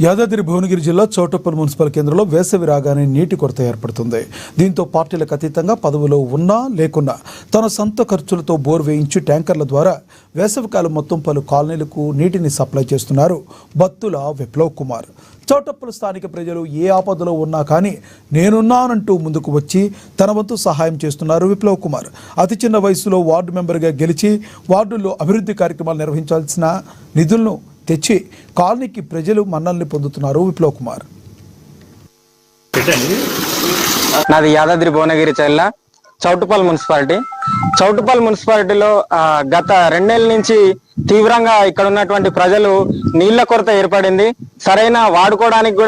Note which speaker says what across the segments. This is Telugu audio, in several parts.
Speaker 1: యాదాద్రి భువనగిరి జిల్లా చౌటుప్పల్ మున్సిపల్ కేంద్రంలో వేసవి రాగానే నీటి కొరత ఏర్పడుతుంది. దీంతో పార్టీలకు అతీతంగా పదవిలో ఉన్నా లేకున్నా తన సొంత ఖర్చులతో బోర్ వేయించి ట్యాంకర్ల ద్వారా వేసవికాలం మొత్తం పలు కాలనీలకు నీటిని సప్లై చేస్తున్నారు బత్తుల విప్లవ్ కుమార్. చౌటుప్పల్ స్థానిక ప్రజలు ఏ ఆపదలో ఉన్నా కానీ నేనున్నానంటూ ముందుకు వచ్చి తన వంతు సహాయం చేస్తున్నారు విప్లవ్ కుమార్. అతి చిన్న వయసులో వార్డు మెంబర్గా గెలిచి వార్డుల్లో అభివృద్ధి కార్యక్రమాలు నిర్వహించాల్సిన నిధులను తెచ్చి కాలనీకి ప్రజలు మన్నల్ని పొందుతున్నారు విప్లవ్ కుమార్.
Speaker 2: నాది యాదాద్రి భువనగిరి జిల్లా చౌటుప్పల్ మున్సిపాలిటీ. చౌటుప్పల్ మున్సిపాలిటీలో గత 2 నెలల నుంచి తీవ్రంగా ఇక్కడ ఉన్నటువంటి ప్రజలు నీళ్ల కొరత ఏర్పడింది. సరైన వాడుకోవడానికి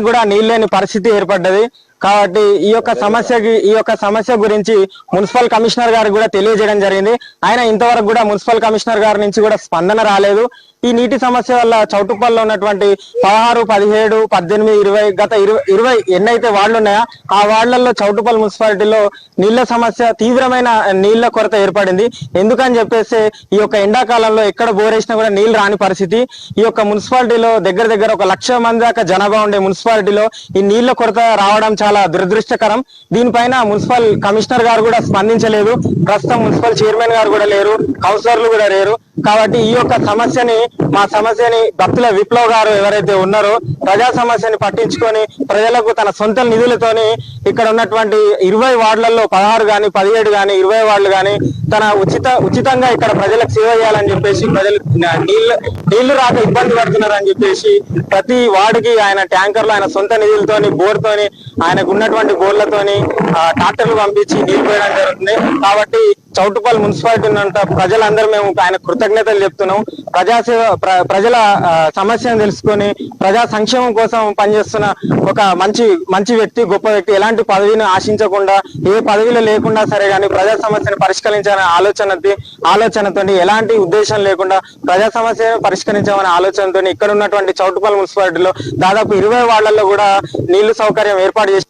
Speaker 2: కూడా నీళ్ళు లేని పరిస్థితి ఏర్పడ్డది. కాబట్టి ఈ యొక్క సమస్య గురించి మున్సిపల్ కమిషనర్ గారికి కూడా తెలియజేయడం జరిగింది. ఆయన ఇంతవరకు కూడా మున్సిపల్ కమిషనర్ గారి నుంచి కూడా స్పందన రాలేదు. ఈ నీటి సమస్య వల్ల చౌటుప్పల్లో ఉన్నటువంటి 16, 17, 18, 20 గత 20 ఎన్నైతే వార్డులు ఉన్నాయో ఆ వార్డులలో చౌటుప్పల్ మున్సిపాలిటీలో నీళ్ల సమస్య తీవ్రమైన నీళ్ల కొరత ఏర్పడింది. ఎందుకని చెప్పేసి ఈ యొక్క ఎండాకాలంలో ఎక్కడ బోరేసినా కూడా నీళ్లు రాని పరిస్థితి. ఈ యొక్క మున్సిపాలిటీలో దగ్గర ఒక 1,00,000 మంది దాకా జనాభా ఉండే మున్సిపాలిటీలో ఈ నీళ్ల కొరత రావడం చాలా దురదృష్టకరం. దీనిపైన మున్సిపల్ కమిషనర్ గారు కూడా స్పందించలేదు. ప్రస్తుతం మున్సిపల్ చైర్మన్ గారు కూడా లేరు, కౌన్సిలర్లు కూడా లేరు. కాబట్టి ఈ యొక్క మా సమస్యని బత్తుల విప్లవ్ గారు ఎవరైతే ఉన్నారో ప్రజా సమస్యని పట్టించుకొని ప్రజలకు తన సొంత నిధులతోని ఇక్కడ ఉన్నటువంటి 20 వార్డులలో 16 గాని 17 గాని 20 వార్డులు గాని తన ఉచితంగా ఇక్కడ ప్రజలకు సేవ చేయాలని చెప్పేసి ప్రజలు నీళ్లు రాక ఇబ్బంది పడుతున్నారని చెప్పేసి ప్రతి వార్డుకి ఆయన ట్యాంకర్లు ఆయన సొంత నిధులతోని బోర్తోని ఆయనకు ఉన్నటువంటి బోర్లతోని ట్రాక్టర్లు పంపించి నీళ్లు పోయడం జరుగుతుంది. కాబట్టి చౌటుప్పల్ మున్సిపాలిటీ ఉన్నంత ప్రజలందరూ మేము ఆయన కృతజ్ఞతలు చెప్తున్నాం. ప్రజల సమస్యను తెలుసుకొని ప్రజా సంక్షేమం కోసం పనిచేస్తున్న ఒక మంచి వ్యక్తి, గొప్ప వ్యక్తి. ఎలాంటి పదవిని ఆశించకుండా ఏ పదవిలో లేకుండా సరే కానీ ప్రజా సమస్యను పరిష్కరించాలనే ఆలోచనతో ఎలాంటి ఉద్దేశం లేకుండా ప్రజా సమస్యను పరిష్కరించామనే ఆలోచనతో ఇక్కడ ఉన్నటువంటి చౌటుప్పల్ మున్సిపాలిటీలో దాదాపు 20 వార్డులలో కూడా నీళ్లు సౌకర్యం ఏర్పాటు చేసి